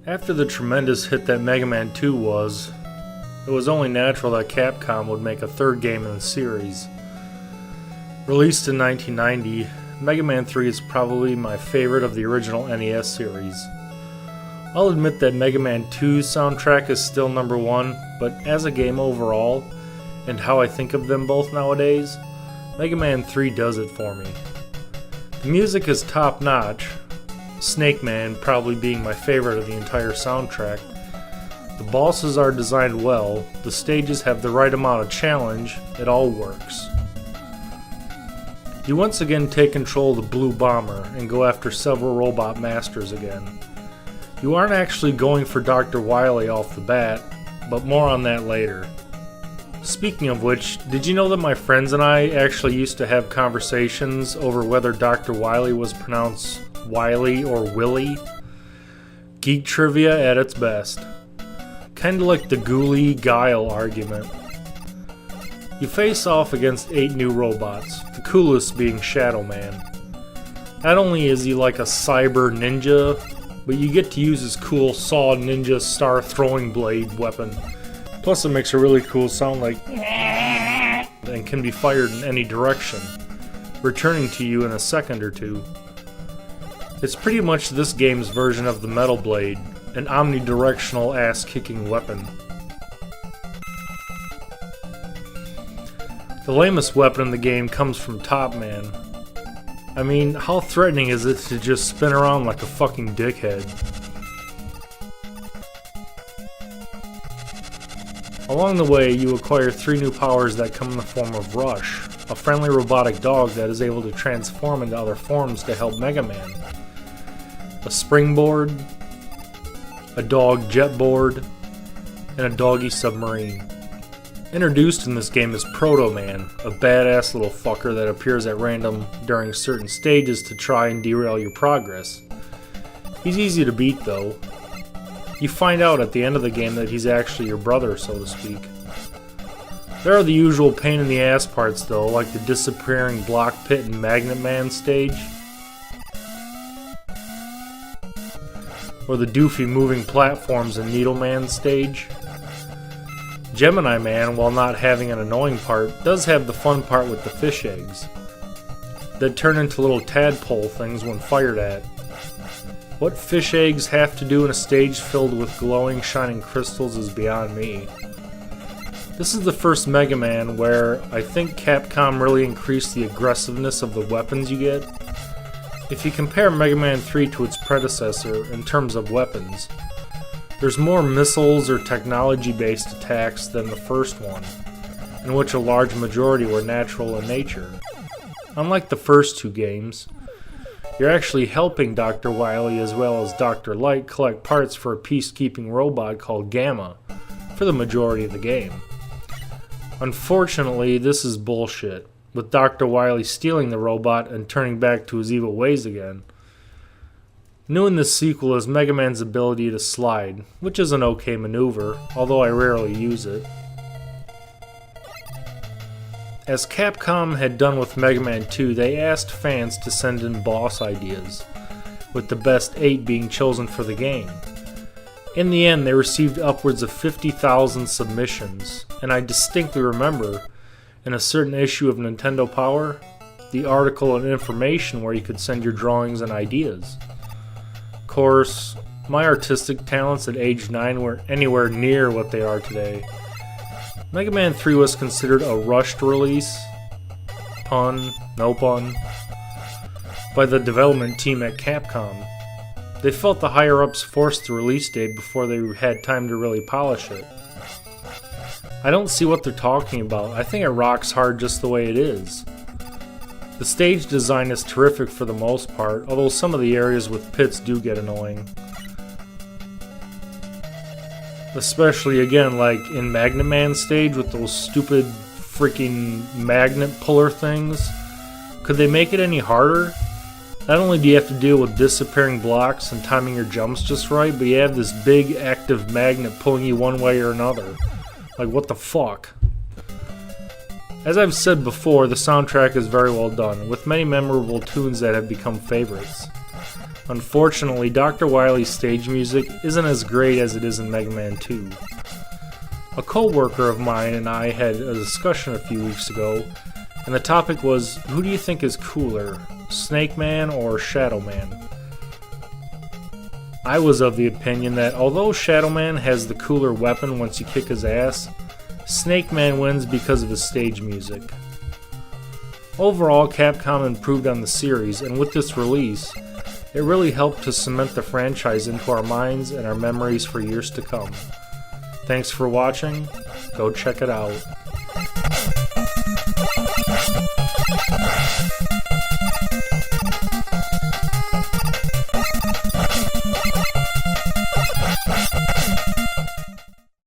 After the tremendous hit that Mega Man 2 was, it was only natural that Capcom would make a third game in the series. Released in 1990, Mega Man 3 is probably my favorite of the original NES series. I'll admit that Mega Man 2's soundtrack is still number one, but as a game overall, and how I think of them both nowadays, Mega Man 3 does it for me. The music is top notch, Snake Man probably being my favorite of the entire soundtrack. The bosses are designed well, the stages have the right amount of challenge, it all works. You once again take control of the Blue Bomber and go after several robot masters again. You aren't actually going for Dr. Wily off the bat, but more on that later. Speaking of which, did you know that my friends and I actually used to have conversations over whether Dr. Wily was pronounced Wiley or Willy? Geek trivia at its best. Kinda like the Ghoulie Guile argument. You face off against 8 new robots, the coolest being Shadow Man. Not only is he like a cyber ninja, but you get to use his cool Saw Ninja Star Throwing Blade weapon. Plus it makes a really cool sound like and can be fired in any direction, returning to you in a second or two. It's pretty much this game's version of the Metal Blade, an omnidirectional ass-kicking weapon. The lamest weapon in the game comes from Top Man. I mean, how threatening is it to just spin around like a fucking dickhead? Along the way, you acquire 3 new powers that come in the form of Rush, a friendly robotic dog that is able to transform into other forms to help Mega Man. A springboard, a dog jetboard, and a doggy submarine. Introduced in this game is Proto Man, a badass little fucker that appears at random during certain stages to try and derail your progress. He's easy to beat though. You find out at the end of the game that he's actually your brother, so to speak. There are the usual pain in the ass parts though, like the disappearing block pit and Magnet Man stage, or the doofy moving platforms and Needle Man stage. Gemini Man, while not having an annoying part, does have the fun part with the fish eggs that turn into little tadpole things when fired at. What fish eggs have to do in a stage filled with glowing, shining crystals is beyond me. This is the first Mega Man where I think Capcom really increased the aggressiveness of the weapons you get. If you compare Mega Man 3 to its predecessor in terms of weapons, there's more missiles or technology-based attacks than the first one, in which a large majority were natural in nature. Unlike the first 2 games, you're actually helping Dr. Wily as well as Dr. Light collect parts for a peacekeeping robot called Gamma for the majority of the game. Unfortunately, this is bullshit, with Dr. Wily stealing the robot and turning back to his evil ways again. New in this sequel is Mega Man's ability to slide, which is an okay maneuver, although I rarely use it. As Capcom had done with Mega Man 2, they asked fans to send in boss ideas, with the best 8 being chosen for the game. In the end, they received upwards of 50,000 submissions, and I distinctly remember, in a certain issue of Nintendo Power, the article and information where you could send your drawings and ideas. Of course, my artistic talents at age 9 weren't anywhere near what they are today. Mega Man 3 was considered a rushed release, pun, no pun, by the development team at Capcom. They felt the higher-ups forced the release date before they had time to really polish it. I don't see what they're talking about. I think it rocks hard just the way it is. The stage design is terrific for the most part, although some of the areas with pits do get annoying. Especially, again, like in Magnet Man stage with those stupid freaking magnet puller things. Could they make it any harder? Not only do you have to deal with disappearing blocks and timing your jumps just right, but you have this big active magnet pulling you one way or another. Like, what the fuck? As I've said before, the soundtrack is very well done, with many memorable tunes that have become favorites. Unfortunately, Dr. Wily's stage music isn't as great as it is in Mega Man 2. A co-worker of mine and I had a discussion a few weeks ago, and the topic was, who do you think is cooler, Snake Man or Shadow Man? I was of the opinion that although Shadow Man has the cooler weapon once you kick his ass, Snake Man wins because of his stage music. Overall, Capcom improved on the series, and with this release, it really helped to cement the franchise into our minds and our memories for years to come. Thanks for watching. Go check it out.